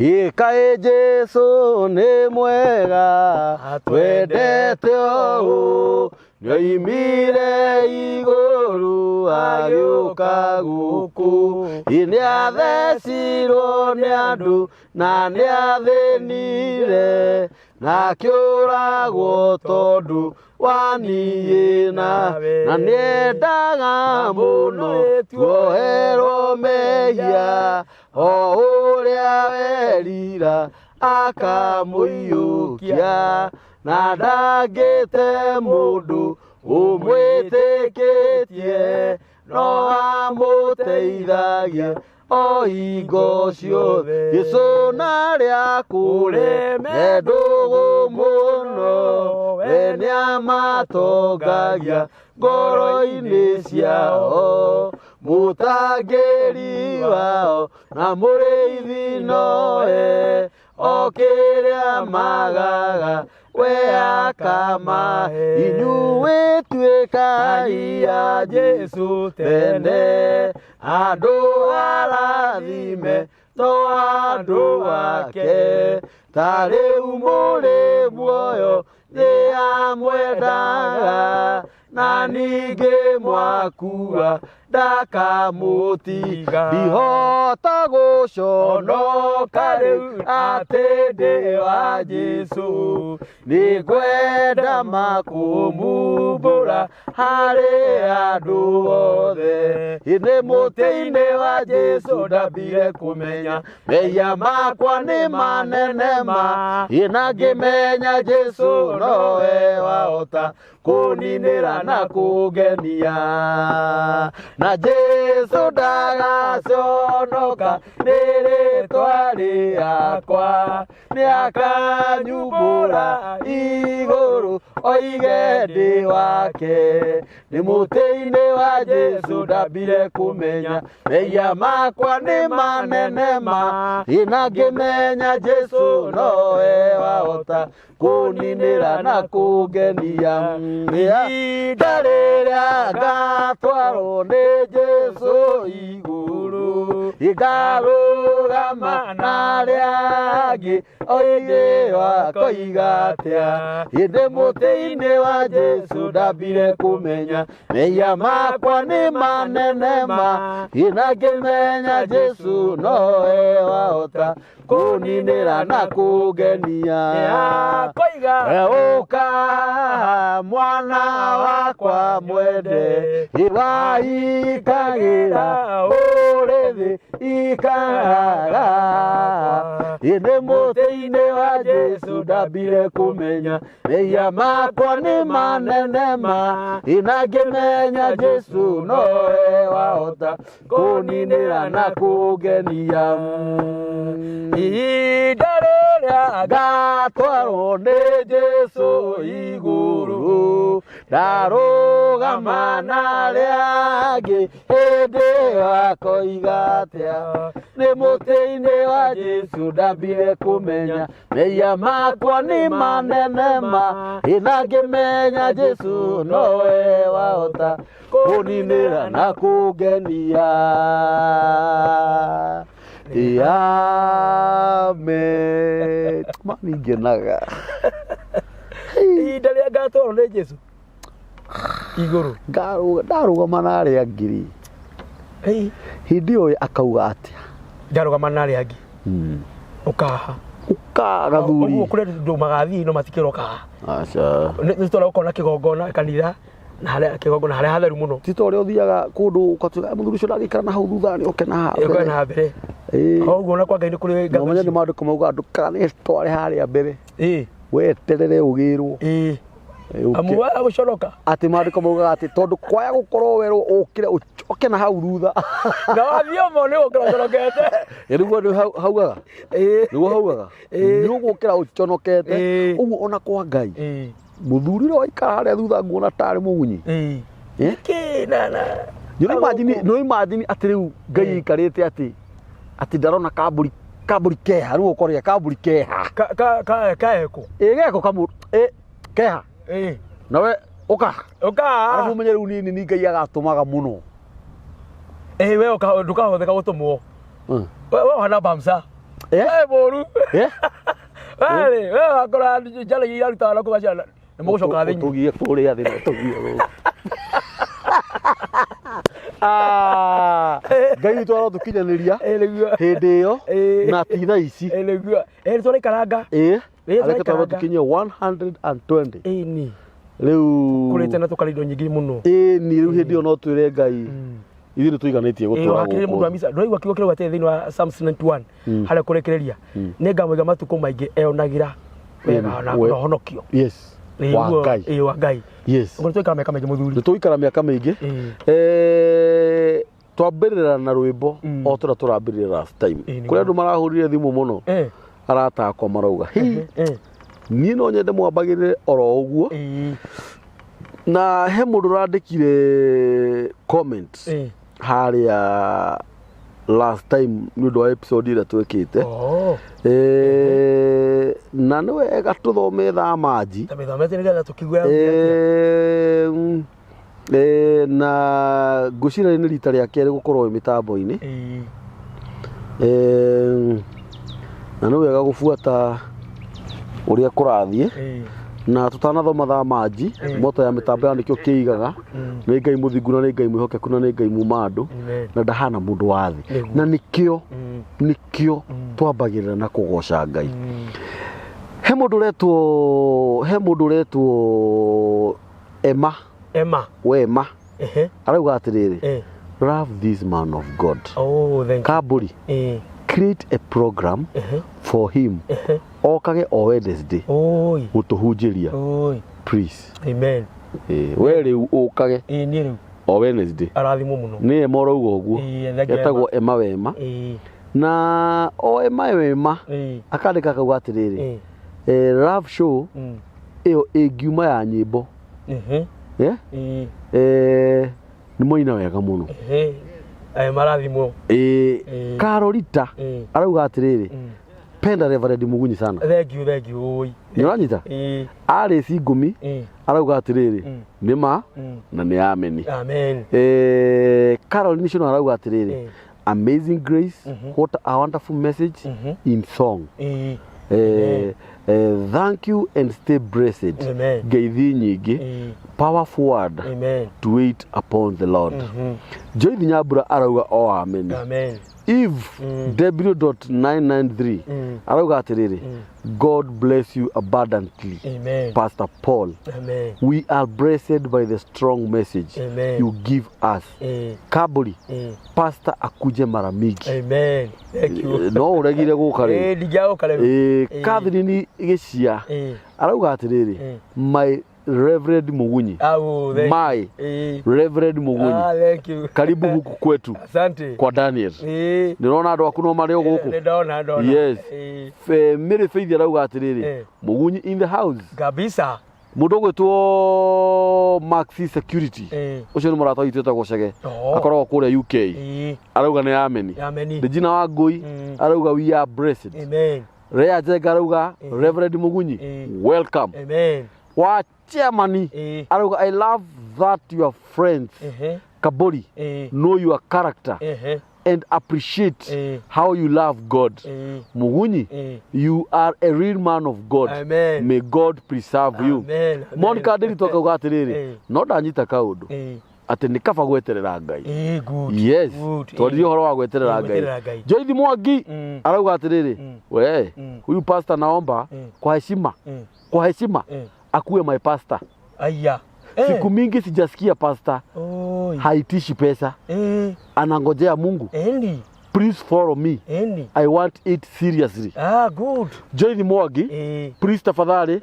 Ikaĩ Jesu nĩ mwega twendete ũũ nĩoimire igũrũ agĩũka gũkũ nĩathecirwo nĩ andũ na nĩathĩnire na akĩũragwo tondũ wa niĩ nawe na nĩendaga mũno tuoherwo mehia o ũrĩa werira akamũiyũkia na ndangĩte mũndũ ũmwĩtĩkĩtie no amũteithagia o hingo ciothe Jesũ narĩa kũreme ndũgũ mũno we nĩamatongagia ngoro-inĩ ciao mũtangĩri wao na mũrĩithi nowe o kĩrĩa magaga we akamahe inyuĩ tuĩkai a Jesũ tene andũ arathime to andũ ake ta rĩu mũrĩ muoyo nĩ amwendaga na ningĩ mwakua ndakamũtiga ndihota gũconoka rĩu atĩ ndĩ wa Jesũ nĩngwenda makũmumbũra harĩ andũ othe nĩ mũtĩ-inĩ wa Jesũ ndambire kũmenya mehia makwa nĩ manene ma na ngĩmenya Jesũ nowe wahota kũninĩra na kũngenia na Jesũ ndagaconoka nĩ rĩtwa rĩakwa nĩakanyumbũra igũrũ oige ndĩ wake nĩ mũtĩ-inĩ wa Jesũ ndambire kũmenya mehia makwa nĩ manene ma na ngĩmenya Jesũ nowe wahota kũninĩra na kũngenia ihinda rĩrĩa ngatwarwo nĩ Jesũ igũrũ ngarũgama na arĩa angĩ oige wakoiga atĩa ndĩ mũtĩ-inĩ wa Jesũ ndambire kũmenya mehia makwa nĩ manene ma na ngĩmenya Jesũ nowe wahota kũninĩra na kũngenia ũka mwana wakwa mwende waikagĩra ũrĩ thĩ ikaraga nĩ mũtĩ-inĩ wa Jesũ ndambire kũmenya mehia makwa nĩ manene ma na ngĩmenya Jesũ nowe wahota kũninĩra na kũngenia ihinda rĩrĩa ngatwarwo nĩ Jesũ igũrũ ndarũgama na arĩa angĩ hĩndĩ wakoiga atĩa nĩ mũtĩ-inĩ wa Jesũ ndambire kũmenya mehia makwa nĩ manene ma na ngĩmenya Jesũ nowe wahota kũninĩra na kũngenia Amen. Mani ngenaga. Ihinda rĩrĩa ngatwarwo nĩ Jesũ igũrũ ndarũgama na arĩa angĩ hĩndĩ ĩyo akauga atĩa ndarũgama na arĩa angĩ ũkaha gathuri ũguo kũrĩa andũ magathiĩ no matikĩroka aca nĩtũtwara gũkorwo na kĩgongona kanitha na harĩa kĩgongona harĩa hatheru mũno ti ta ũrĩa ũthiaga kũndũ ũkatuĩka mũthuri ũcio ndagĩikara na hau thutha nĩ oke na mbere ũguo na kwa Ngai nĩ kũrĩ ngamenya nĩ maandĩko mauga andũ kana tware harĩa mbere weterere ũgĩrwo amu agũconoka atĩ maandĩko maugaga atĩ tondũ kwaya gũkorwo werwo ũkĩre ũcoke na hau thutha na wathiĩ ũmwe nĩ gũkĩra ũconokete nĩguo nĩ haugaga nĩguo haugaga nĩ ũgũkĩra ũconokete ũguo ona kwa Ngai mũthuri ũrĩa waikara harĩa thutha nguona tarĩ mũgunyi no imagine atĩ rĩu Ngai aikarĩte atĩ ndarona kambũri keha rĩu ũkorĩa kambũri keha kaeko geko kamũ keha nawe ũka arabu ũmenye rĩu nini nĩ Ngai agatũmaga mũno we ndũkahũthĩka gũtũmwo we ũhana bamsa Boru. Eh? Wewe akora jala yari tawala ko bajala. Mugucoka thini. Tugie kuria thini tugie. Ngai twara tukinyaniria hindi iyo na titha ici twara ikaranga areke twara tukinye 120 ni riu kurite na tukarindo nyingi muno ni riu hindi iyo no twire Ngai ithi ni tuiganitie gutwara guku mundu wa misa ndoi wakiwa kile gwate thini wa Psalms 91 hale kurekereria ne ngamwiga matuko maingi eonagira wega na honokio yes wa Ngai wa Ngai yes ngo twikara miaka maingi muthuri ni tuikara miaka maingi twambirira na rwimbo o tura turambirira last time kuri andu marahurire thimu muno arata akwa marauga ni no nyende mwambagirire oro uguo na he mundu randikire comment haria last time ni ndo episode ira twekite na no wega tuthome thamaji tabithomete nigetha tukigwa na gucira ni rita ria kere gukorwo mitambo-ini na no wega gubuata uria kurathie na tutanathoma thamaji moto ya mitambo ya nikio kiigaga ni Ngai muthingu na ni Ngai mwihokeku na ni Ngai mumandu na ndahana mundu wathi na nikio twambagirira na kugoca Ngai he mundu retwo Wema arauga atiriri love this man of God Kaburi create a program for him okage o Wednesday gutuhunjiria please amen we riu ukage ni riu o Wednesday arathimo muno ni morauga uguo etagwo Wema na o Wema akandika kauga atiriri love show iyo ingiuma ya nyimbo ni moina wega muno marathimo Karolita arauga atiriri penda Reverend Mugunyi sana thank you oi ni uranyita ari cingumi arauga atiriri nima na ni amen Caroline Shino arauga atiriri amazing grace what a wonderful message in song thank you and stay blessed ngeithi nyingi powerful word to wait upon the Lord Joy Nyambura arauga o amen Eve W.993 arauga atiriri God bless you abundantly Pastor Paul we are blessed by the strong message you give us Kaburi Pastor akuje mara mingi thank you no uregire gukare Catherine Gĩcia arauga atiriri my Reverend Mugunyi my Reverend Mugunyi thank you karibu huku kwetu asante kwa Daniel nirona andu aku no mari guku ndona yes Mary Faith arauga atiriri Mugunyi in the house kabisa mundu gwitwo Maxi Security ucio ni murata witu etagwo Cege akoragwo kuria UK arauga ni amen Regina Wangui arauga we are blessed Rea Njenga arauga Reverend Mugunyi welcome wa chairman arauga I love that your friends Kaburi know your character and appreciate how you love God Mugunyi you are a real man of God may God preserve you Monica Ndiritu akauga atiriri no ndanyita kaundu ati ni kaba gweterera Ngai good yes twathire horo wa gweterera Ngai Joyce Mwangi arauga atiriri we huyu pastor naomba kwa heshima akuwe my pastor aya siku mingi sijasikia pastor haitishi pesa anangojea Mungu please follow me I want it seriously good Joyce Mwangi please tafadhali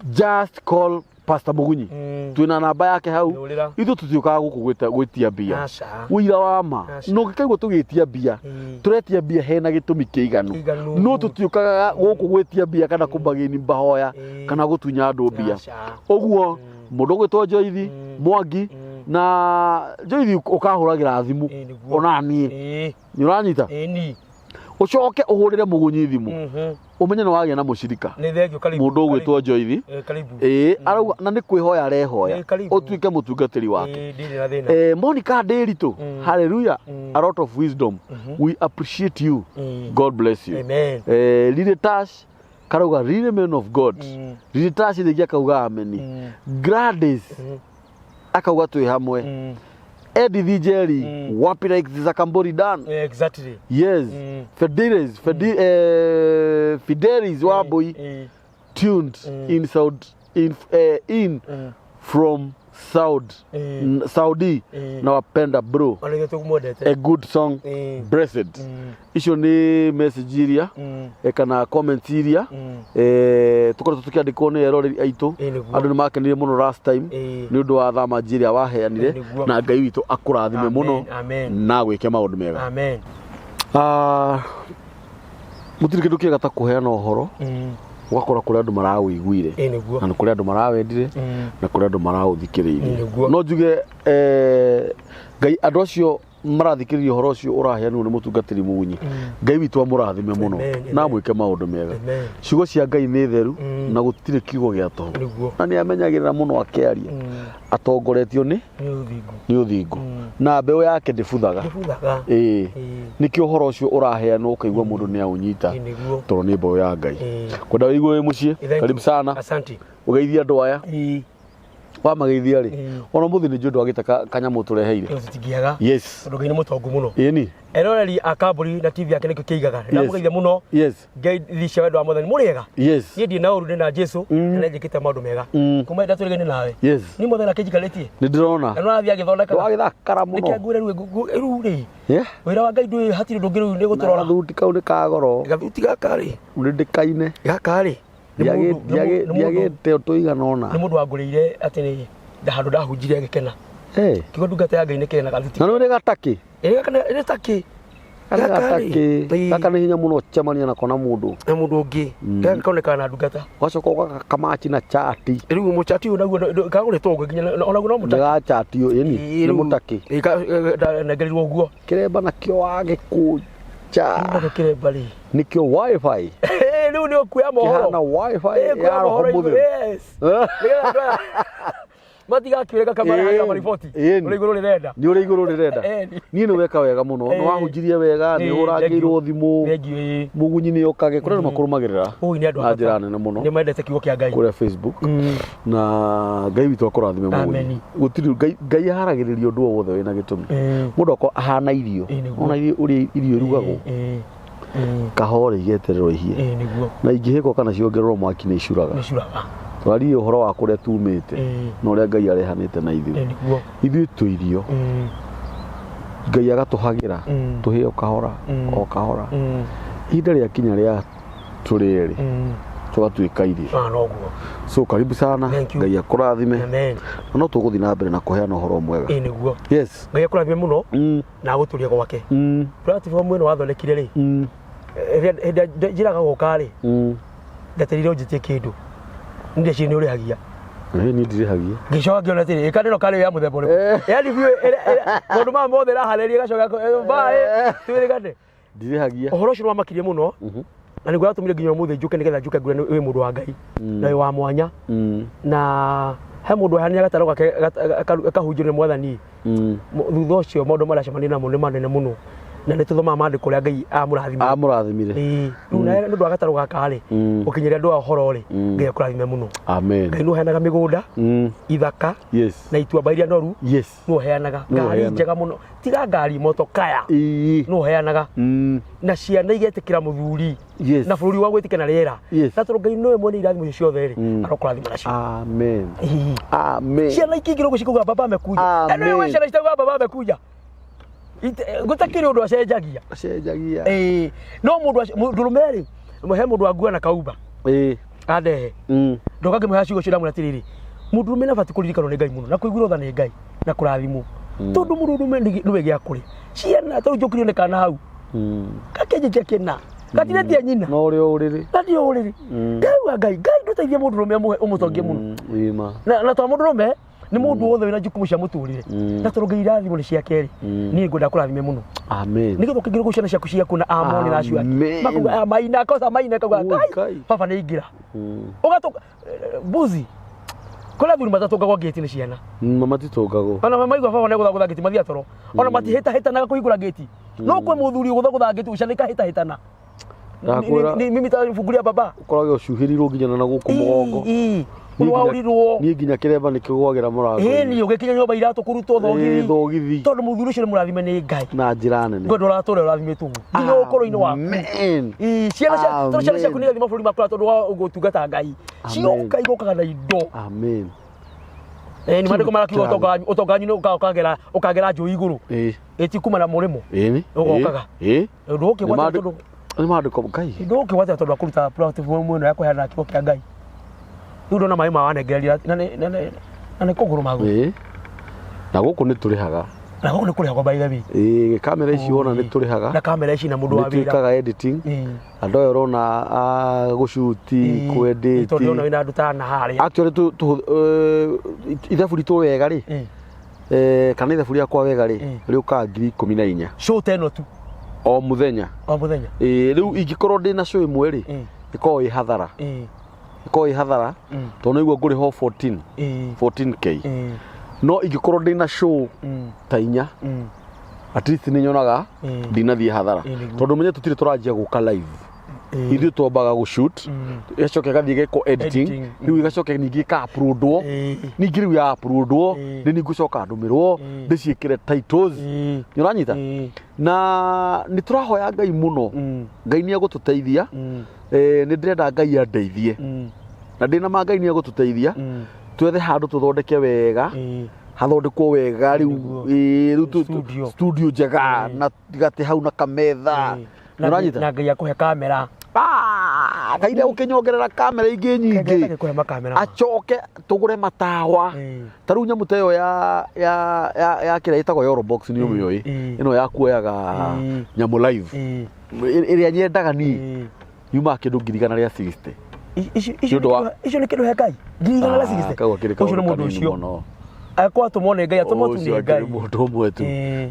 just call Pastor Mugunyi twina namba yake hau ithu tutiukaga guku gwitia bia wira wa ma no gikaigwo tugitia bia turetia bia hena gitumi kiiganu no tutiukaga guku gwitia bia kana kumbagini bahoya kana gutunya andu bia oguo mundu gwitwo Joyce Mwangi na Joyce ukahuragira thimu ona ni uranyita ucoke uhurire mugunyi thimu umenye no wagia na mucirika ni thengio karibu mundu ugwitwo Joithi karibu arauga na ni kwihoya arehoya utuike mutungatiri wake Monica Ndiritu hallelujah a lot of wisdom we appreciate you God bless you amen Lily Tash karauga really man of God Lily Tash thigia kauga ameni Gladys akauga twi hamwe Eddie Vijeri wapi like Zakambori Dan exactly yes Fidelis Waboi tuned in from Saudi na wapenda bro a good song blessed icio ni message iria kana comment iria tukora tukiandikwo ni eroreri aitu andu ni makenire muno last time ni undu wa thama jiria waheanire na Ngai witu akurathime muno na gwike maundu mega amen mutiri kindu kiega ta kuheana uhoro wakora kuri andu marawiguire na kuri andu marawendire na kuri andu maraũthikĩrĩirie no njuge Ngai andu acio marathikĩrĩria uhoro ucio uraheanwo ni mutungatĩri mugunyi Ngai witu amũrathime muno na mwĩke maũndũ mega ciugo cia Ngai nĩ theru na gũtirĩ kiugo gĩa tũhũ na nĩ amenyagĩrĩra muno akĩaria atongoretio nĩ ũthingu na mbeũ yake ndĩbuthaga nĩkĩo ũhoro ũcio ũraheanwo ũkaigua mũndũ nĩ aũnyita tondũ nĩ mbeũ ya Ngai kwenda wĩigue wĩ mũciĩ karibu sana ũgeithia andũ aya wamageithia ri ona muthi ni njundu agite kanyamu tureheire yes ndu Ngai ni mutongu muno ni eroreri akamburi na TV yake nikio kiigaga ndamugeithia muno yes Ngai thicia wendo wa muthani muriega yes ni ndi na uru na Jesu na njikite maundu mega kuma nda turigene nawe yes ni muthani akijikaletie ni ndirona na no athia agithondeka wagithakara muno nikiangure ru ri wira wa Ngai ndui hatiri ndungiru ni guturora thuti kau ni kagoro gathuti gaka ri ndikaine gaka ri ndiagite utuigana ona ni mundu wangurire ati ni handu ndahunjire agikena kigo ndungata ya Ngai ni kena gathuti na no ni gataki kana ni taki kaka ni hinya muno cemania na kona mundu na mundu ungi kaonekana na ndungata wacoka uga kamachi na chati riu mu chati uyu naguo kaguretwo ugu nginya ona guo no mutaki ga chati uyu ni mutaki na ngerirwo uguo kiremba na kio wage kucha kiremba ri nikio wifi riu ni okuya mohoro kihana wifi ya roho muthe yes matiga kiweka kamera hanga maripoti uri iguru rirenda ni uri iguru rirenda ni weka wega muno no wahunjirie wega ni urangirwo thimu mugunyi ni okage kuri makurumagirira ni andu ajira nene muno ni mendete kiugo kia Ngai kuri Facebook na Ngai witu akurathime mugunyi gutiri Ngai haragiririo ndu wothe wina gitumi mundu akwa ahana irio ona uri irio rugagwo kahore igeterero ihie na ingihiko kana ciongererwo mwaki ni icuraga twari uhoro wa kuria tumite na uria Ngai arehanite na ithuĩ tu irio Ngai agatuhagira tuheo kahora o kahora ihinda ria kinya ria turiri tugatuika irio so karibu sana Ngai akurathime no tuguthi na mbere na kuheana uhoro mwega yes Ngai akurathime muno na guturia gwake platform ino wathonekire ri njiraga goka ri ndaterire unjitie kindu ndio chini ule hagia ni ndirihagia gicoka ngiona tiri ikaneno kale ya muthembo yani biu mundu ma mothe ra haleria gacoka bae twirigane ndirihagia uhoro ucio wamakirie muno na niguo atumire nginya muthe njuke nigetha njuke ngure wi mundu wa Ngai na wi wa mwanya na he mundu ahania gataro gake akahunjire mwathani thutha ucio maundu maracemania namo ni manene muno na nä tå thoma mandĩko rĩa Ngai amũrathimire rĩu na nĩ ũndũ wa gatarũ gaka rĩ ũkinyĩria andũ a ũhoro rĩ Ngai akũrathime mũno Ngai nĩ ũheanaga mĩgũnda ithaka na ituamba iria noru nĩ ũheanaga ngari njega mũno tiga ngari motokaya nĩ ũheanaga na ciana igetĩkĩra mũthuri na bũrũri wa gwĩtĩkana rĩera na tondũ Ngai nĩwe mwene irathimo ciothe rĩ arokũrathima nacio ciana ikĩingĩra gũcikuga baba amekuja nĩwe ciana citauga baba amekuja gutakiri undu acenjagia no mundu rumeri he mundu angua na kauba adehe ndoka ngimuha ciugo cio munatiriri mundu rumena bati kuririkano ni Ngai muno na kuigura tha ni Ngai na kurathimo tondu mundu rumeni niwe gia kuri ciana to njukirio ni kana hau kakeje kena gatiretie nyina no uri uriri ndio uriri Ngai Ngai nduteithie mundu rume umutongie muno na twa mundu rume ni mundu wothe wina jukumu cia muturire na turonge irathimo ni cia keri ni ngwenda kurathime muno amen ni githo kingire guciana ciaku ciaku na amoni na acio makuga maina kosa maina kaga kai baba ni ingira ugato buzi kola thuri matatoka kwa gate ni ciana matitokago ona maigwa baba ne gutha gate mathia toro ona matiheta na kuhingura gate no kwe muthuri gutha gate ucanika heta na ni mimi tafungulia baba ukorage ucuhirirwo nginya na guku mugongo uwauriruo ni nginya kiremba nikigwagira murango ni ugikinya nyumba iratu kurutwo thogithi tondu muthuri ucio ni murathime ni ngai na njira nene ngondo rature urathimitwo nginya ukoro-ini waku ciana ciaku ni gathima bũrũri makũra tondu wa gutungata ngai cioka igokaga na indo amen ni mandiko marakiuga utonganyu ukagera njũĩ igũrũ ĩtikuma na mũrĩmo ũgokaga ũndũ ũkĩgwatĩra tondu ni mandiko ngai ũndũ ũkĩgwatĩra tondu wa kũruta platform ĩno ya kũheana kiugo kĩa ngai rĩu ndona maĩ mawanengereria na nĩ kũgũrũ maguo na gũkũ nĩ tũrĩhaga na gũkũ nĩ kũrĩhagwo by the way kamera ici wona nĩ tũrĩhaga na kamera ici na mũndũ wa wĩra nĩtwĩkaga editing andũ aya ũrona gũcuti kwedit tondũ ona wĩna andũ ta na harĩa actually ithabu ritũ wega rĩ kana ithabu rĩakwa wega rĩ rĩũkaga 14,000 show teno tu o mũthenya rĩu ingĩkorwo ndĩna show ĩmwe rĩ ĩkoragwo ĩ hathara ĩkoragwo ĩ hathara tondũ nĩguo ngũrĩhwo 14k no ingĩkorwo ndĩna show ta 4 at least nĩ nyonaga ndinathiĩ hathara tondũ menye tũtirĩ tũranjia gũka live ithuĩ twambaga gũshoot ĩgacoka ĩgathiĩ gĩkwo editing rĩu ĩgacoka ningĩ ĩka-uploadwo ningĩ rĩu ya-uploadwo nĩ niĩ ngũcoka ndũmĩrwo ndĩciĩkĩre titles nĩ ũranyita na nĩ tũrahoya Ngai mũno Ngai nĩ egũtũteithia nĩ ndĩrenda Ngai andeithie na ndĩna ma Ngai nĩ egũtũteithia twethe handũ tũthondeke wega hathondekwo wega rĩu studio njega na tigate hau na kametha na Ngai akũhe kamera Ngai nĩ egũkĩnyongerera kamera ingĩ nyingĩ acoke tũgũre matawa ta rĩu nyamũ ta ĩyo ya kĩrĩa ĩtagwo Yorobox nĩ ũmĩũĩ ĩno ya kuoyaga nyamũ live ĩrĩa nyendaga niĩ yumaga kĩndũ 160 icio nĩ kĩndũ he Ngai 160 ũcio nĩ mũndũ ũcio akwa tumone Ngai atumotumie Ngai mũndũ ũmwe tu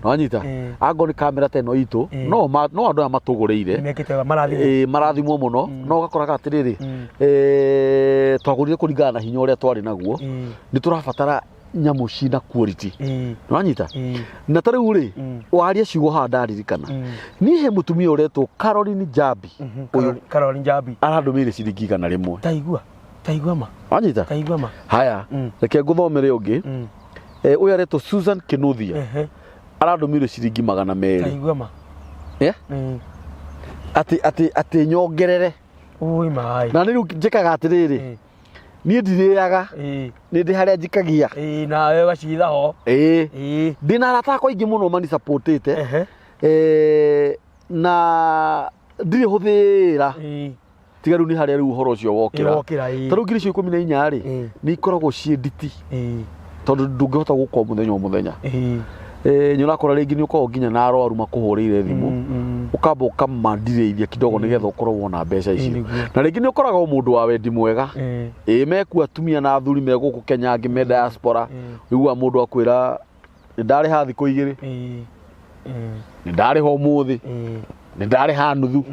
wanyita ango nĩ kamera ta ĩno itũ no andũ aya matũgũrĩire marathimwo mũno no ũgakoraga atĩrĩrĩ twagũrire kũringana na hinya ũrĩa twarĩ naguo nĩ tũrabatara nyamũ cina quality wanyita na ta rĩu rĩ waria ciugo haha ndaririkana niĩ he mũtumia ũretwo Caroline Njambi Caroline Njambi arandũmĩire ciringi 100 taigua ma wanyita haya reke ngũthomere ũngĩ ũyũ aretwo Susan Kinuthia arandũmĩire ciringi 200 taigua ma atĩ nyongerere na rĩu njĩkaga atĩrĩrĩ niĩ ndirĩaga nĩ ndĩ harĩa njikagia na wewe gacitha ho ndĩna arata akwa aingĩ mũno mani supportĩte na ndirĩ hũthĩra tiga rĩu nĩ harĩa rĩu ũhoro ũcio wokĩra ta rĩu 14,000 rĩ nĩ ikoragwo ciĩ nditi tondũ ndũngĩhota gũka o mũthenya nĩ ũrakora rĩngĩ nĩ ũkoragwo nginya na arwaru makũhũrĩire thimũ ũkamba ũkamandirĩithia kidogo nĩgetha ũkorwo wona mbeca icio na rĩngĩ nĩ ũkoraga o mũndũ wa wendi mwega meku atumia na athuri me gũkũ Kenya angĩ me diaspora ũiguaga mũndũ akwĩra nĩ ndarĩha thikũ 2 nĩ ndarĩha ũmũthĩ nĩ ndarĩha nuthu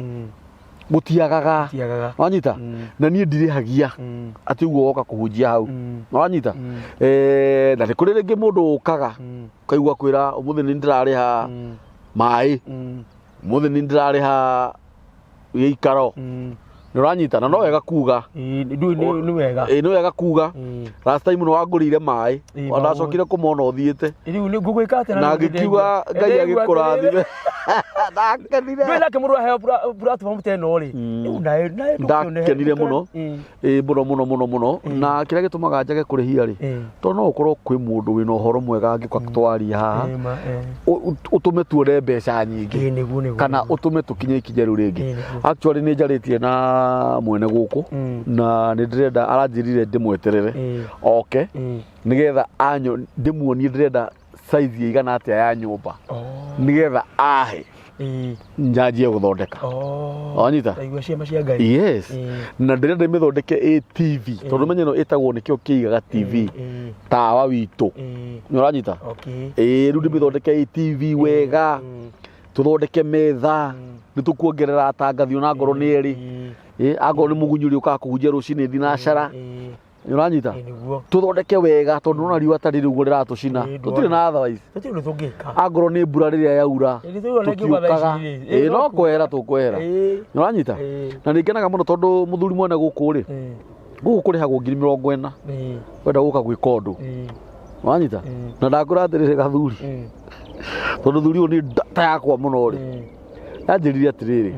gũtiagaga wanyita na niĩ ndirĩhagia atĩ ũguo woka kũhunjia hau wanyita na nĩ kũrĩ rĩngĩ mũndũ ũkaga ũkaigua kwĩra ũmũthĩ nĩ ndĩrarĩha maĩ ũmũthĩ nĩ ndĩrarĩha gĩikaro nĩ ũranyita na no wega kuga nĩ wega kuga last time nĩ wangũrĩire maĩ ndacokire kũmona ũthiĩte na ngĩkiuga Ngai agĩkũrathime ndake mũndũ aheo platform ta ĩno rĩ ndakenire mũno mũno na kĩrĩa gĩtũmaga njage kũrĩhia rĩ tondũ no ũkorwo kwĩ mũndũ wĩna ũhoro mwega angĩũka twaria haha ũtũme tuone mbeca nyingĩ kana ũtũme tũkinye ikinya rĩu rĩngĩ actually nĩ njarĩtie na mwene gũkũ na nĩ ndĩrenda aranjĩrire ndĩmweterere oke nĩgetha ndĩmuonie ndĩrenda size igana atĩa ya nyũmba nĩgetha ahe nyanjie guthondeka onyita aigua ciama cia Ngai yes na ndirenda mithondeke ATV tondu menye no itagwo nikio kiigaga TV tawa witu ni uranyita riu ndimithondeke ATV wega tuthondeke metha nitukuongerera atangathio na ngoro ni eri agoro ni mugunyuri uka kuhunjia rucini thinacara ni uranyita tuthondeke wega tondu no riu atari riu riratucina tutire na otherwise tutire tungika agoro ni mbura riria yaura tukiukaga no kwera tukwera ni uranyita na ningenaga muno tondu muthuri mwene guku ri guku kurihagwo 40,000 wenda guka gwika undu uranyita na ndakura atirire gathuri tondu thuri uyu ni ndata yakwa muno ri yanjiririe atiriri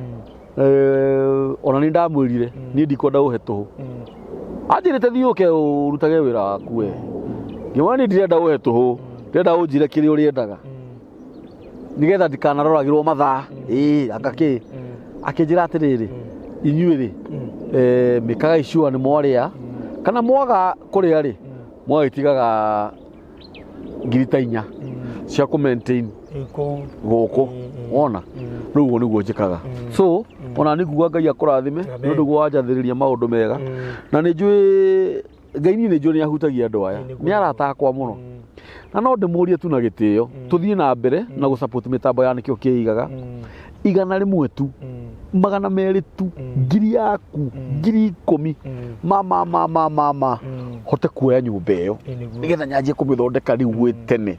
ona ni ndamwirire ni ndikwenda uhe tuhu anjirite thiuke urutage wira waku we ngimani ndirenda uhe tuhu ndenda unjire kiri uriendaga nigetha ndikanaroragirwo mathaa angaki akinjira atiriri inyuiri mikaga icua ni mwaria kana mwaga kuria ri mwagitigaga 4,000 cia ku maintain guku ona riu niguo njikaga so ona niguo Ngai akurathime ni undu gwa njathiriria maundu mega na ni njui Ngai ni njui ni ahutagia andu aya ni arata akwa muno na no ndimurie tu na gitio tuthie na mbere na gu support mitambo ya nikio kiigaga 100 tu 200 tu 1000 yaku 10,000 mama hote kuoya nyumba iyo nigetha nyanjie kumithondeka riu gwitene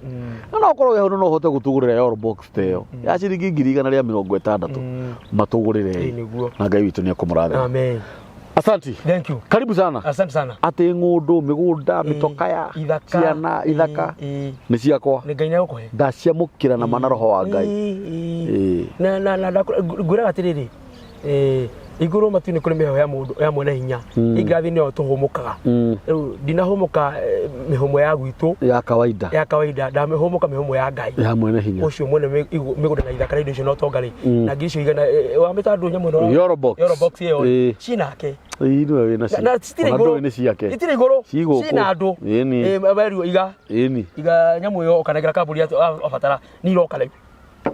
no korwo wehono no hote gutugurira your box teo ya ciringi 160 matugurire na Ngai witu ni akumurathima amen. Asante. Thank you. Karibu sana. Asante sana. Ate ng'undu migunda mitokaya ciana ithaka ni ciakwa ni Ngai nagukuhe ndaciamukira na mana roho wa Ngai na ngura atiriri iguru matu ni kuri meho ya mundu ya mwene hinya ingathi ni otuhumukaga ndinahumuka mihomo ya gwitu ya kawaida ndamihumuka mihomo ya Ngai ya mwene hinya ucio mwene migunda na ithaka indo cio no tongari na ngicio igana wa mitandu nya mwene Eurobox yo cinake ino wina ci na stire iguru ni ciake itire iguru cina andu bari iga nyamu yo kanagira kaburi afatara ni roka leo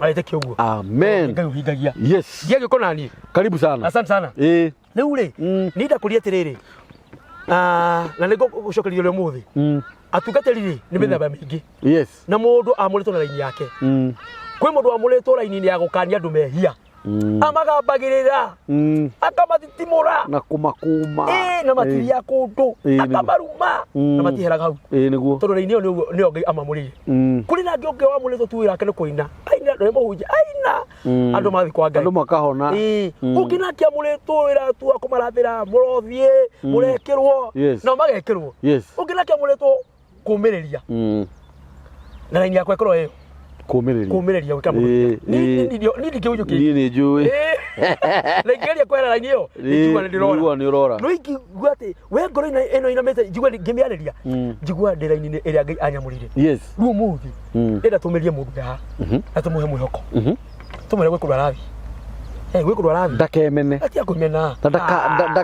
alete kioguo amen Ngai uhingagia yes ndiye giko nani karibu sana asante sana riu ri ni ndakuria atiriri na nigo gucokeria rio muthi atungatiriri ni mithemba mingi yes na mundu amuritwo na raini yake kwi mundu amuritwo raini ya gukania andu mehia amagambagirira akamatitimura na kumakuma na matiria kundu akamaruma na matiheraga hau niguo tondu raini yo ni Ngai amamurire kuri na ngionge wa muritwo tuwira ke ni kuina aina ndo muhunje aina andu mathi kwa Ngai andu makahona ukinakia muritwo wira tu akumarathira murothie murekirwo na magekirwo ukinakia muritwo kumiriria na raini yakwa ikorwo iyo kumiriria wika mururia ni ndikiuju ki ni njui na ngeria kwera raini iyo njigua ni urora no ingigua ati we ngoro ino inamete njigua ngimiareria njigua ndi raini iria Ngai anyamurire ru muthi enda tumirie mundu ha atumuhe mwihoko tumere gwikurwa rathi gwikurwa rathi ndakemene atia kumena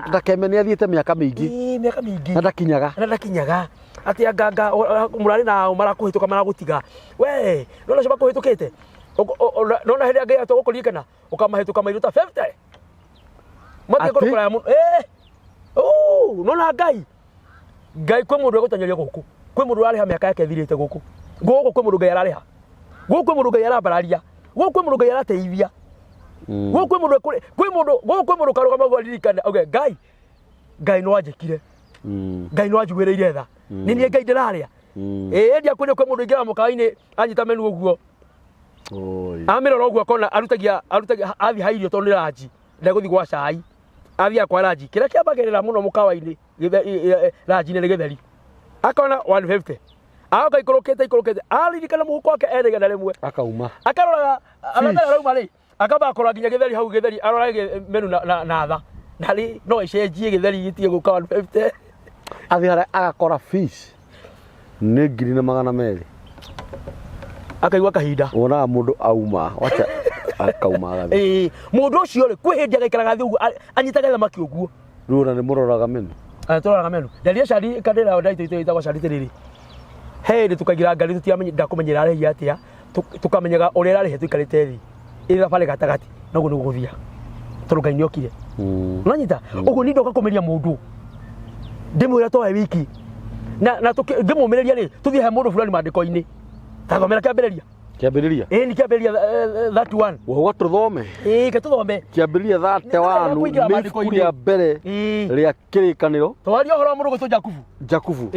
ndakemene athiete miaka mingi na ndakinyaga ati aganga murari na marakuhituka maragutiga we nona cio bakuhitukite nona hĩndĩ Ngai atũgũkũririkana ũkamahĩtũka mairuta 50 mathie kũrũkũra ya mũndũ nona Ngai kwĩ mũndũ egũtanyaria gũkũ kwĩ mũndũ ũrarĩha mĩaka yake ĩthirĩte gũkũ kwĩ mũndũ Ngai ararĩha kwĩ mũndũ Ngai arambararia kwĩ mũndũ Ngai arateithia kwĩ mũndũ karũgama gwaririkana Ngai no anjĩkire Ngai no anjiguĩrĩire tha ni Ngai ndĩrarĩa ndia kwĩna kwĩ mũndũ ingĩra mũkawa-inĩ anyita menu ũguo amirora ũguo akona arutagia athi ha irio tondu ranji ndegũthi gwa cai athi akwa ranji kĩrĩa kĩambagĩrĩra mũno mũkawa-inĩ ranji-inĩ nĩ gĩtheri akona 150 agoka ikũrũkĩte aririkana mũhuko wake erĩgana rĩmwe akauma akaroraga arauma rĩ akamba akora nginya gĩtheri hau gĩtheri arorage menu na tha na rĩ no icenjie gĩtheri gitige gũka 150 athihara agakora fish nĩ 200 akaigua kahinda wona mundu auma wacha akauma mundu ucio ri kwi hindi agaikaraga thi uguo anyitaga thamaki uguo rura ni muroraga menu turoraga menu ndaria cari kadira ndaito itagwa cari tiriri he ndi tukagira ngari tutiamenye ndakumenyera rehi atia tukamenyaga uria rari he tuikarite thi ira pale gatagati nogo nuguthia toruga inyokire nanyita ugo nindo gakomeria mundu ndimwira to wiki na ngimumereria ri tuthie he mundu fulani mandiko-ini tathomera kiambiriria ni kiambiriria that one wo tuthome ke tuthome kiambiriria that one ni kuria mbere ria kirikaniro twari ohoro mundu gutwa Jakubu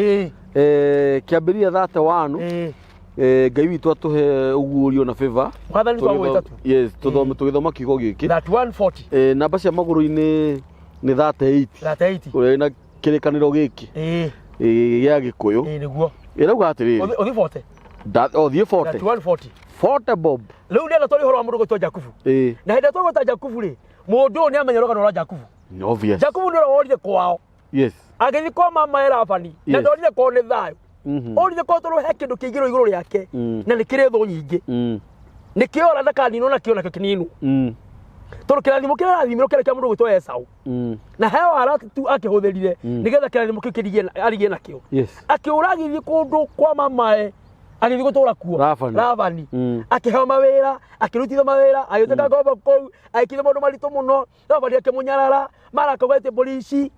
kiambiriria that one Ngai witu atuhe ugurio na favor mwathani twagwita tu yes tugithoma kigo giki that 140 namba cia maguru-ini ni 38 uria na kirikaniro giki gia Gikuyu niguo irauga atiriri uthi 40 othie 40 that 140 40 bob riu ndio twari horo mundu gutwa Jakubu na hinde twagwita Jakubu ri mundu ni amenyeroga no Jakubu obvious Jakubu ndio worire kwao yes agithi kwa mama era afani na ndorire kwa ni thayo orire kwa toro he kindu kigiro iguru riake na nikire tho nyingi nikiora ndakanino na kiona kininu toro kirathimo kirathimiro kire kia mundu gutwa Esau na hewa aratu tu akihutherire nigetha kirathimo kikirigie arigie nakio akiuragithi kundu kwa mamae agithi gutura kuo Ravani akiheo mawira akirutithia mawira agiteka ngombo kou aikire mundu marito muno Ravani akimunyarara mara akagwete polisi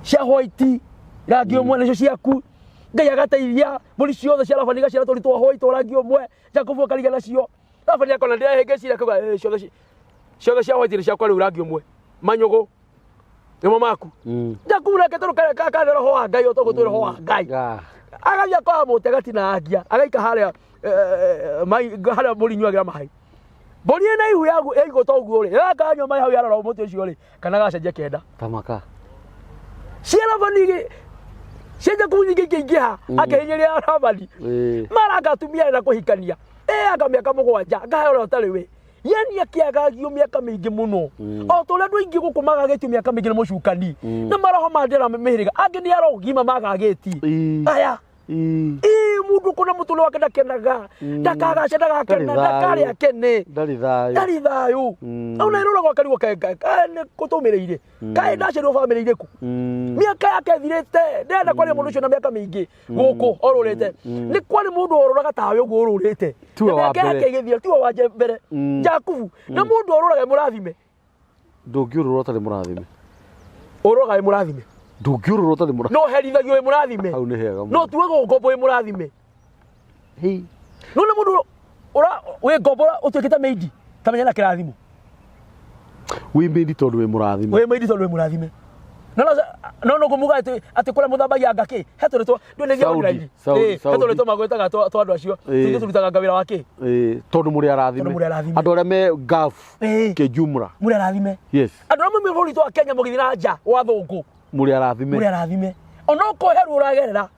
cia white rangi umwe nicio ciaku Ngai agateithia polisi yothe cia Ravani gaciara turitwo white rangi umwe Jakubu akariga nacio Ravani akona ndirahingicira kuga ciothe cia white cia kwari rangi umwe manyugo nimo maku Jakubu nake turuka kakane roho wa Ngai otogutwira roho wa Ngai agabia kwa mutegati na agia agaika haria mai haria muri nywagira mai bori na ihu yagu eigoto uguo ri akanywa mai hau yarora muti ucio ri kana gacenje kenda tamaka cia Ravani cenje kunyingi kingiha akehinyiria Ravani mara agatumia na kuhikania akamĩaka mũgwanja ngahero tari we yani akiagagio miaka mingi muno o tole ndu ingi gukumaga getu miaka mingi mucukani na maraho mandira mehiriga angi ni arogima magageti aya mundu kuna mutule wake ndakenaga ndakaga chendaga kena ndakari akene ndari thayo ona irora gwa kariwo ne kutumireire kai ndacero family ireku miaka yake thirete ndenda kwari mundu cio na miaka mingi guku orurete ni kwari mundu oruraga tawe ugu orurete miaka yake igithia tiwa wanje mbere Jakubu na mundu oruraga murathime ndungiurura tari murathime oroga murathime ndungiurura tari murathime no herithagio murathime au ni hega no tuwe ngombo murathime hi no na mundu ora we ngombo utuikita meidi tamenya na kirathimo we meidi tondu we murathime no kumuga ati kula muthambagia ngaki heturetwo ndune ngiraini heturetwo magwetaga twa andu acio tuge turutaga ngawira wake tondu muri arathime andu aria me gaf ke jumra muri arathime yes andu amwe mehori twa Kenya mugithira nja wa thungu muri arathime onoko heru uragerera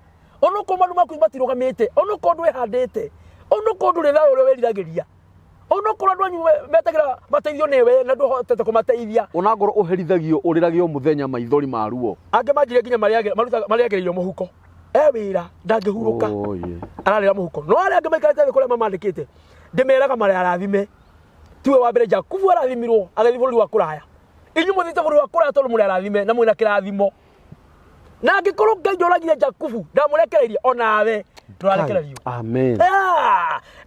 onoko mandu maku matirugamite onoko ndu ehandite onoko ndu ritha uri weriragiria onoko ndu anyu metagira mateithio newe na ndu hotete kumateithia onangoro uherithagio uriragio muthenya maithori maruo ange manjire nginya mariagererio muhuko wira ndangihuruka ararira muhuko no aria ange maikarite kule mamandikite ndimeraga mari arathime tiwe wa mbere Jakubu arathimirwo agethi bũrũri wa kuraya inyu muthite bũrũri wa kuraya tondu muri arathime na mwina kirathimo na ngikorwo Ngai ndoragia Jakubu ndamurekereirie onawe turarekererio amen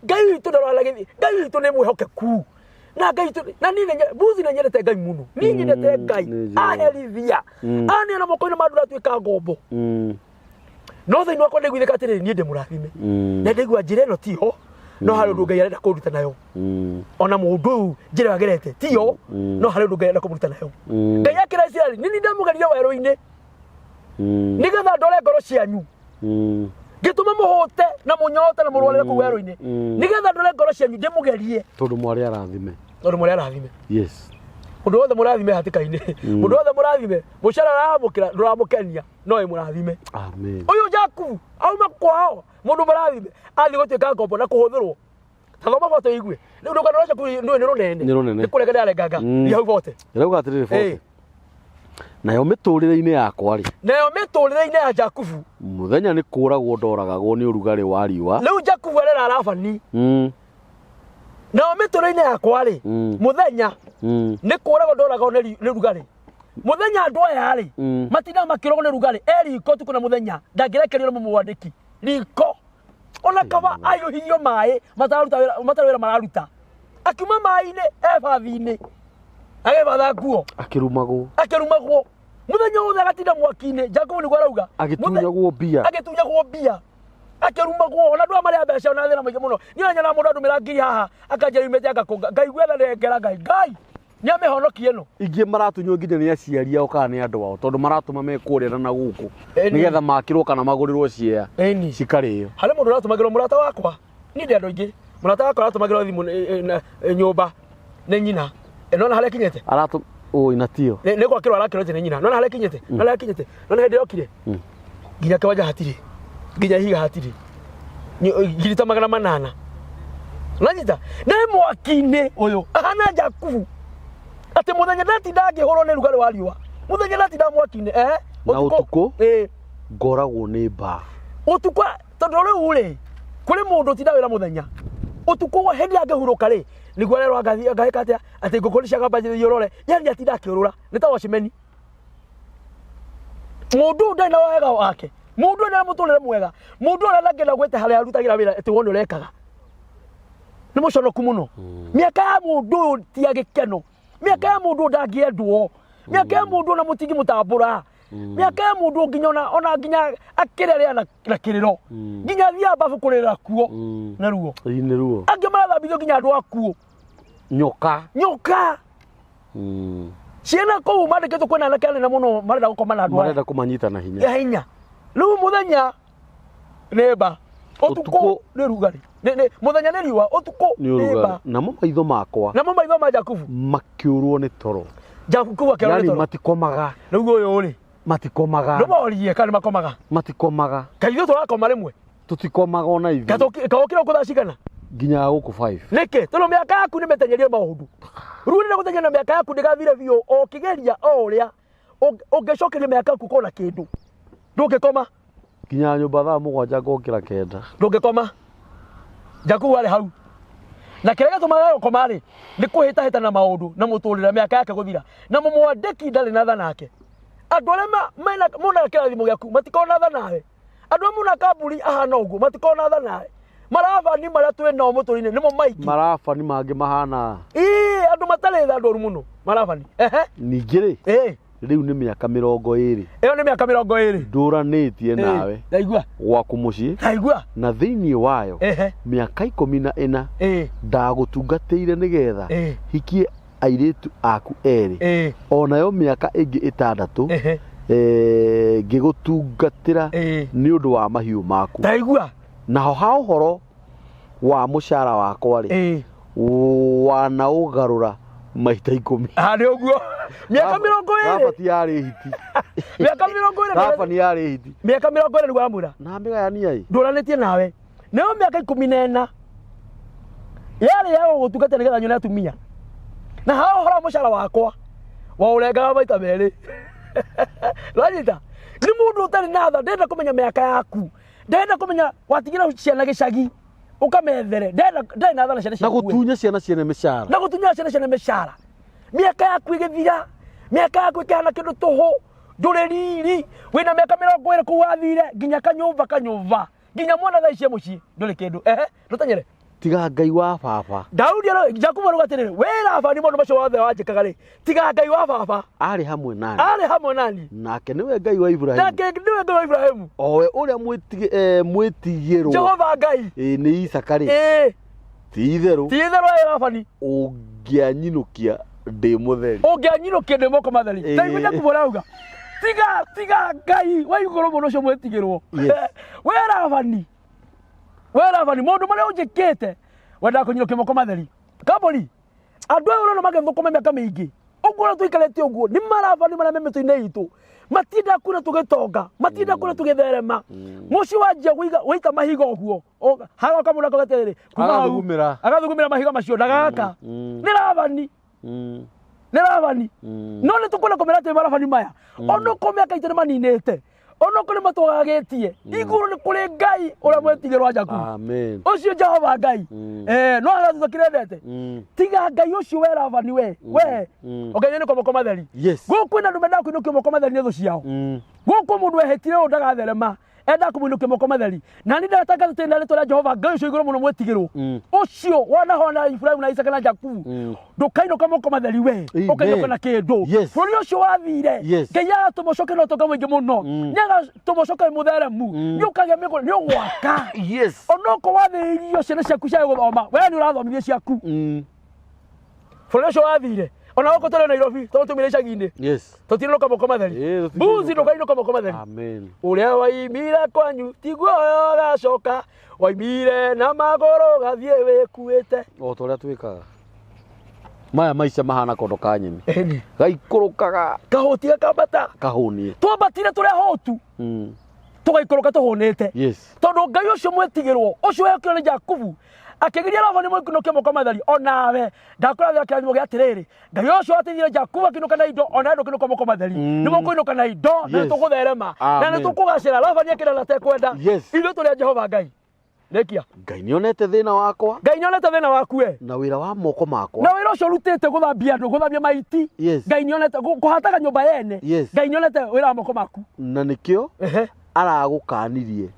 Ngai witu ndoralagithi Ngai witu ni mwihokeku na Ngai witu na nini buzi na nyerete Ngai muno nini nyerete Ngai aherithia ani na moko-ini ma andu atuika ngombo no thĩinĩ wakwa nĩguithĩka atĩrĩrĩ niĩ ndĩ mũrathime na ndaigua njĩra ĩno tiyo no harĩ ũndũ Ngai arenda kũruta nayo ona mũndũ ũyũ njĩra agerete tiyo no harĩ ũndũ Ngai arenda kũruta nayo Ngai akĩra Isiraeli nini ndamũgeria werũ-inĩ nigetha ndore ngoro cianyu ngituma muhute na munyote na murwarire ku werũ-inĩ nigetha ndore ngoro cianyu ndimugerie tondu mwari arathime yes mundu wothe murathime hatikaine mundu wothe murathime mucara aramukira nduramukenia no murathime amen uyu Jakubu auma kwao mundu murathime athi gutuika ngombo na kuhuthirwo tathoma foto igue riu ndukana rocha ku ndu ni runene ni kuregera arengaga ni hau fote irauga atiriri fote nayo miturire-ini yakwa ri nayo miturire-ini ya Jakubu muthenya ni kuragwo ndoragagwo ni urugari wa riwa riu Jakubu arera Ravani nayo miturire-ini yakwa ri muthenya ni kuragwo ndoragagwo ni rugari muthenya andu aya ri matina makirogwo ni rugari eriko tuku na muthenya ndangirekerio na mumwandiki riko ona ona kaba ayo hiyo mai mataruta mararuta akuma mai ne ebathine agebatha nguo akirumagwo muthenya wothe agatinda mwaki-inĩ Jacob nĩguo arauga agĩtunyagwo mbia akĩrumagwo ona ndwa marĩa mbeca ona thĩna mũingĩ mũno niĩ nyona mũndũ andũmĩra ngiri haha akanjĩra yumĩte agakũnga Ngai gwetha ndengera Ngai nĩamĩhonokie no ingĩ maratunywo nginya nĩ aciari ao kana nĩ andũ ao tondũ maratũma mekũrĩra na gũkũ nĩgetha makĩrwo kana magũrĩrwo ciea cikarĩo harĩ mũndũ ũratũmagĩrwo mũrata wakwa niĩ ndĩ andũ aingĩ mũrata wakwa aratũmagĩrwo thimũ nyũmba nĩ nyina nona harĩa kinyĩte inatio nĩ gwakĩrwo arakĩrwo nĩ nyina nona harĩa kinyĩte nona hĩndĩ yokire nginya kĩwanja hatirĩ nginya ihiga hatirĩ ngiri ta 800 nanyita nĩ mwaki-inĩ ũyũ ahana Jakubu atĩ mũthenya ndatinda ngĩhũrwo nĩ rugarĩ wa riũa mũthenya ndatinda mwaki-inĩ na ũtukũ ngoragwo nĩ mbaa ũtukũ tondũ rĩu rĩ kũrĩ mũndũ ũtinda wĩra mũthenya ũtukũ hĩndĩ ya ngĩhurũka rĩ nĩguo rero ngahĩka atĩ ngũkũ nĩciagambagĩrĩria ũrore yani atinda akĩũrũra nĩ ta wacimeni mũndũ ndarĩ na wega wake mũndũ ũrĩa mũtũrĩre mwega mũndũ ũrĩa ndangĩenda gwĩte harĩa arutagĩra wĩra atĩ wone ũrekaga nĩ mũconoku mũno mĩaka ya mũndũ ũyũ ti ya gĩkeno mĩaka ya mũndũ ndangĩendwo mĩaka ya mũndũ ona mũtingi mũtambũra mĩaka ya mũndũ nginya ona nginya akĩrĩrĩa na kĩrĩro nginya thia mbabu kũrĩra kuo na ruo angĩ marathambithio nginya andũ akuo nyoka ciana kũu mandĩkĩtwo kwĩna anake anene mũno marenda gũkoma na andũ marenda kũmanyita na hinya rĩu mũthenya nĩ mba ũtukũ nĩ rugarĩ mũthenya nĩ riũa ũtukũ nĩ mba namo maitho makwa namo maitho ma Jakubu makĩũrwo nĩ toro Jakubu akĩũrwo nĩ toro matikomaga rĩu ũyũ rĩ matikomaga ndũmorie kana matikomaga kaitho tũrakoma rĩmwe tutikomaga ona ithuĩ kaũkĩra ũkũ thaa cigana nginya gũkũ 5 nĩkĩ tondũ mĩaka yaku nĩmĩtenyerie maũndũ rĩu nĩ gũtenyera mĩaka yaku ndĩgathire biũ o kĩgeria o ũrĩa ũngĩcokeria mĩaka yaku kona kĩndũ ndũngĩkoma nginya nyũmba thaa 7 ngokĩra 9 ndũngĩkoma Jakubu arĩ hau na kĩrĩa gĩtũmaga gũkoma rĩ nĩ kũhĩtahĩta na maũndũ na mũtũrĩre mĩaka yake gũthira na mũmwandĩki ndarĩ na tha nake andũ arĩa monaga kĩrathimo gĩaku matikona tha nawe andũ arĩa monaga kambũri ahana ũguo matikona tha nawe marabani marĩa twĩ nao mũtũrĩre nĩmo maingĩ marabani mangĩ mahana andũ matarĩ tha ndũru mũno marabani ningĩ rĩ rĩu nĩ mĩaka 20 ĩyo nĩ mĩaka 20 ndũranĩtie nawe ndaigua gwaku mũciĩ ndaigua na thĩinĩ wayo mĩaka 14 ndagũtungatĩire nĩgetha hikie airĩtu aku erĩ onayo mĩaka ĩngĩ 6 ngĩgũtungatĩra nĩ ũndũ wa mahiũ maku ndaigua naho ha ũhoro wa mũcara wakwa rĩ wanaũgarũra maita 10 nĩ ũguo mĩaka 20 Rafa ti yarĩ hiti mĩaka 20 Rafa nĩ yarĩ hiti mĩaka 20 nĩguo amwĩra na mĩgayania ĩ ndũranĩtie nawe nĩyo mĩaka 14 yarĩ ya gũgũtungata nĩgetha nyone atumia na ha ũhoro wa mũcara wakwa wa ũrengaga maita merĩ ranyita nĩ mũndũ ũtarĩ na tha ndenda kũmenya mĩaka yaku ndenda kũmenya watigĩra ciana gĩcagi ũkamethere ndenda na tha na ciana na gũtunya ciana mĩcara na gũtunya ciana mĩcara mĩaka yaku ĩgĩthira mĩaka yaku ĩkĩhana kĩndũ tũhũ ndũrĩ riri wĩna mĩaka 20 kũu wathire nginya kanyũmba nginya mwana thaa icio mũciĩ ndũrĩ kĩndũ ndũtanyere tiga Ngai wa baba Daudi Jakubu arauga atĩrĩrĩ wĩra baba nĩ mũndũ macio wothe wanjĩkaga rĩ tiga Ngai wa baba arĩ hamwe nani nake nĩwe Ngai wa Ibrahimu owe ũrĩa mwĩtigĩrwo Jehova Ngai nĩ Isaka rĩ ti itherũ wĩra ũngĩanyinũkia ndĩ mũtheri ndĩ moko matheri Daudi Jakubu arauga tiga Ngai wa igũrũ mũno ũcio mwĩtigĩrwo wĩra bani mũndũ marĩa ũnjĩkĩte wenda kũnyinũkia moko matheri kambũri andũ aya ũrona magĩthũkũma mĩaka mĩingĩ ũguo tũikarĩte ũguo nĩ marabani marĩa me mĩtũ-inĩ itũ matinda kuna tũgĩtonga matinda kuna tũgĩtherema mũciĩ wanjia gũita mahiga ũguo hagoka mũndũ akagatĩrĩrĩ agathugumĩra mahiga macio ndagaka nĩ rabani no nĩ tũkwenda kũmera atĩ marabani maya onokorwo mĩaka itũ nĩ maninĩte onokorwo matwagagĩtie igũrũ nĩ kũrĩ Ngai ũrĩa mwĩtigĩrwo Jakubu ũcio Jehova Ngai no agatũkĩrendete tiga Ngai ũcio we rabani we ũgenyene kwa moko matheri gũkũ kwĩna andũ mendaga kũinũkio moko matheri nĩ thũ ciao gũkũ mũndũ ehĩtire ũũ ndagatherema enda kumuinukia moko matheri na ni ndataka tutenda ritwa rĩa Jehova Ngai ũcio igũrũ mũno mwetigĩrwo ũcio wanahona Ibrahimu na Isaka na Jakubu ndukainũka moko matheri we ũkainũka na kĩndũ bũrũri ũcio wathire Ngai atũmũcoke no ũtonga mũingĩ mũno nĩaga tũmũcoke mũtheremu nĩũkagĩa mĩgũnda nĩũgwaka onoko wathĩirio ciana ciaku cia gũthoma we nĩ ũrathomithia ciaku bũrũri ũcio wathire ona wako tole Nairobi to tumire icagi-inĩ tutinuka moko matheri buzi ndukainũka moko matheri amen ũrĩa waimire kwanyu tiguo gacoka waimire na magũrũ gathiĩ wĩkuĩte o to ũrĩa twĩkaga maya maica mahana kondo ka nyeni gaikũrũkaga kahutia kambata kahũnie twambatire tũrĩa hotu tũgaikũrũka tũhũnĩte tondũ Ngai ũcio mwetigĩrwo ũcio wekĩrwo nĩ Jakubu akigiria Labani mũikunukia moko matheri onawe ndakũrathira kĩrathimo gĩa atĩrĩrĩ Ngai ũcio ateithire Jakubu akinuka na indo ona ndũkinuka moko matheri nĩ mũkũinuka na indo na tũgũtherema na nĩ tũkũgacĩra Labani akĩra na tekwenda ithuĩ tũrĩa Jehova Ngai Nekia Ngai nĩonete thĩna wakwa Ngai nĩonete thĩna waku we na wĩra wa moko makwa na wĩra ũcio rutĩte gũthambia andũ gũthambia maiti Ngai nĩonete kũhataga nyũmba yene Ngai nĩonete wĩra wa moko maku na nĩkĩo aragũkanirie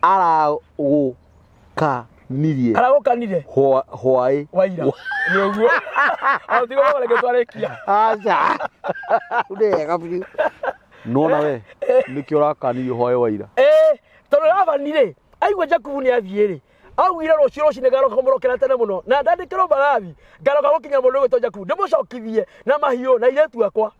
aragũkanirie aragũkanire hwaĩ waira nĩ ũguo atigo wale gĩtwarekia acha ndega biũ nona we nĩkĩo ũrakanirio hwaĩ waira tondũ Labani rĩ aigua Jakubu nĩ athiĩ rĩ augire rũciũ rũcinĩ garoka kũmũrokera tene mũno na ndandĩkĩrwo mbarathi garoka gũkinya mũndũ ũgwĩtwo Jakubu ndĩmũcokithie na mahiũ na iretu akwa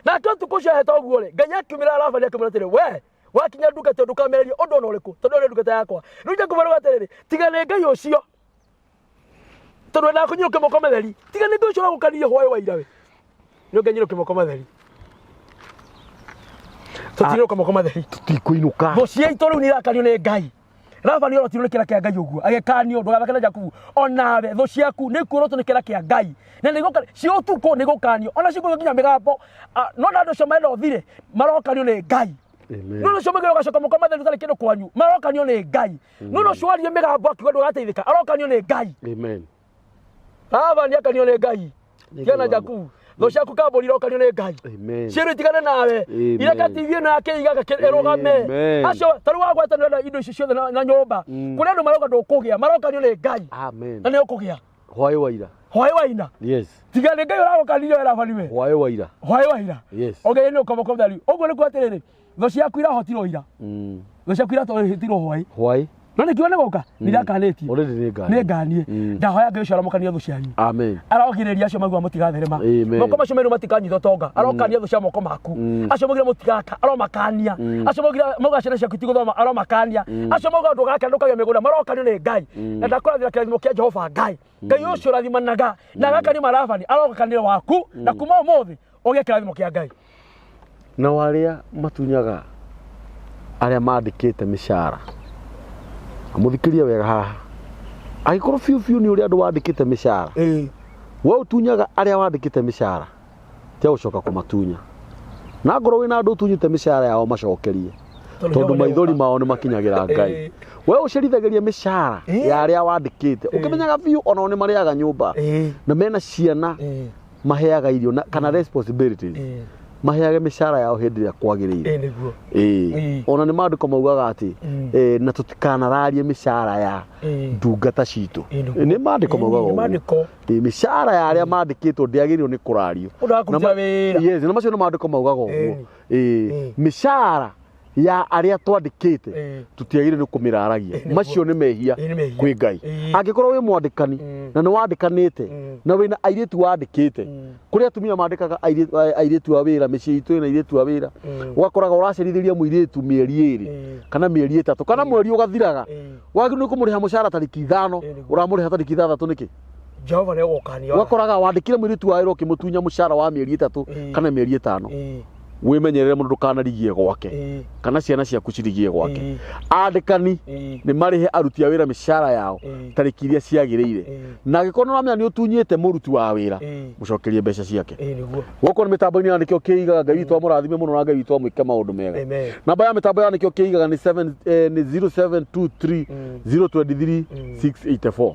na ũtukũ ũcio aheta ũguo rĩ Ngai akiumĩra Labani akĩmwĩra atĩrĩ we wakinya ndungata ndukamererie ũndũ ona ũrĩkũ tondũ nĩ ndungata yakwa rĩu Jakubu arauga atĩrĩrĩ tiga nĩ Ngai ũcio tondũ endaga kũnyinũkia moko matheri tiga nĩ Ngai ũcio ũragũkanirie hwaĩ waira we nĩ Ngai nyinũkia moko matheri tũtinũka moko matheri tũtikũinũka thũ ciaitũ rĩu nĩ irakanio nĩ Ngai Labani ũrotirwo nĩ kĩra kĩa Ngai ũguo agĩkanio ndũgathake na Jakubu onawe thũ ciaku nĩ kuorotwo nĩ kĩra kĩa Ngai na nĩ gũkanio cio ũtukũ nĩ gũkanio ona ciĩkũgĩa nginya mĩgambo no na andũ acio marenda ũthire marokanio nĩ Ngai no no ciomagira gacoka moko matheri ũtarĩ kĩndũ kwanyu marokanio nĩ Ngai no no cwarie mĩgambo akiuga ndũgateithĩka arokanio nĩ Ngai amen Labani akanio nĩ Ngai tiana Jakubu thũ ciaku kambũri irokanio nĩ Ngai ciĩrũ itigane nawe ireka TV ĩno yake igaga ĩrũgame acio tarĩ wagwatanio na indo icio ciothe na nyũmba kũrĩa andũ marauga ndũkũgĩa marokanio nĩ Ngai amen na nĩ ũkũgĩa hwaĩ waira hwaĩ waina tiga nĩ Ngai ũragũkanirie we Labani we hwaĩ waira okay nĩ ũkomoko thari ũguo nĩ kuo atĩrĩrĩ thũ ciaku irahotirwo ira thũ ciaku irahotirwo hwaĩ no nĩ kiuga nĩ gũka nĩirakanĩtie nĩ nganie ndahoya Ngai ũcio aramũkanie thũ cianyu amen arogirĩria acio maigua mũtigatherema moko macio merũ matikanyitwo tonga arokania thũ cia moko maku acio maugire mũtigaka aromakania acio maugire ciana ciaku itigũthoma aromakania acio maugire ndũgaka ndũkagĩa mĩgũnda marokanio nĩ Ngai na ndakũrathira kĩrathimo kĩa Jehova Ngai Ngai ũcio rathimanaga na agakania Labani arokanire waku na kuma ũmũthĩ ũgĩe kĩrathimo kĩa Ngai na warĩa matunyaga arĩa mandĩkĩte mĩcara amũthikĩria wega haha agĩkorwo biũ nĩ ũrĩa andũ wandĩkĩte mĩcara we ũtunyaga arĩa wandĩkĩte mĩcara tia gũcoka kũmatunya na ngorwo wĩna andũ ũtunyĩte mĩcara yao macokerie tondũ maithori mao nĩ makinyagĩra Ngai we ũcerithagĩria mĩcara ya arĩa wandĩkĩte ũkĩmenyaga biũ onao nĩ marĩaga nyũmba na mena ciana maheaga irio kana responsibilities maheage mĩcara yao hĩndĩ ĩrĩa kwagĩrĩire ona nĩ maandĩko maugaga atĩ na tũtikanararie mĩcara ya ndungata citũ nĩ maandĩko maugaga ũguo mĩcara ya arĩa mandĩkĩtwo ndĩagĩrĩirwo nĩ kũrario na macio nĩ maandĩko maugaga ũguo mĩcara ya arĩa twandĩkĩte tutiagĩrĩirwo nĩ kũmĩraragia macio nĩ mehia kwĩ Ngai angĩkorwo wĩ mwandĩkani na nĩ wandĩkanĩte na wĩna airĩtu wandĩkĩte kũrĩ atumia mandĩkaga airĩtu a wĩra mĩciĩ itũ ĩna airĩtu a wĩra ũgakoraga ũracerithĩria mũirĩtu mĩeri 2 kana mĩeri 3 kana mweri ũgathiraga wagĩrĩirwo nĩ kũmũrĩha mũcara tarĩki 5 ũramũrĩha tarĩki 6 nĩkĩ Jehova nĩ ũgũkania ũgakoraga wandĩkire mũirĩtu wa wĩra ũkĩmũtunya mũcara wa mĩeri 3 kana mĩeri 5 wĩmenyerere mũndũ ndũkanarigie gwake kana ciana ciaku cirigie gwake andĩkani nĩ marĩhe aruti a wĩra mĩcara yao tarĩki iria ciagĩrĩire na angĩkorwo nĩ ũramenya nĩ ũtunyĩte mũruti wa wĩra mũcokerie mbeca ciake gũkũ nĩ mĩtambo-inĩ ya nĩkĩo kĩigaga Ngai witũ amũrathime mũno na Ngai witũ amwĩke maũndũ mega namba ya mĩtambo ya nĩkĩo kĩigaga nĩ 0723 023 684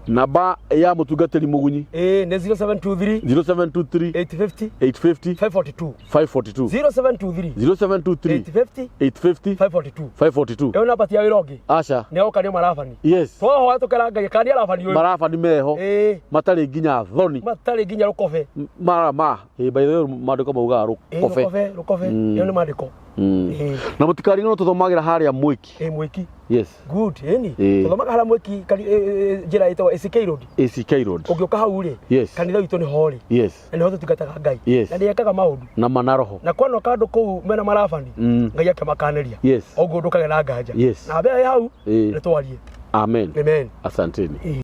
namba ya mũtungatĩri mũgunyi nĩ 0723 850 542 0723 0723 850 542 542 ewe namba tia wirongi acha neo kanio marafani yes twaho atukera ngai kandi arafani uyu marafani meho matari nginya thoni matari nginya rukobe marama by the way mandiko mauga rukobe rukobe yo ni mandiko na mutikari no tuthomagira haria mwiki mwiki yes good tuthomaga haria mwiki njira ito ACK road ugioka hau ri kanitha witũ ni hori yes na niho tutigataga ngai na ndiekaga maundu na manaroho na kwano kandu kuu mena marafani ngai akemakaneria oguo ndukage na nganja yes na mbere hau ni twarie amen asanteni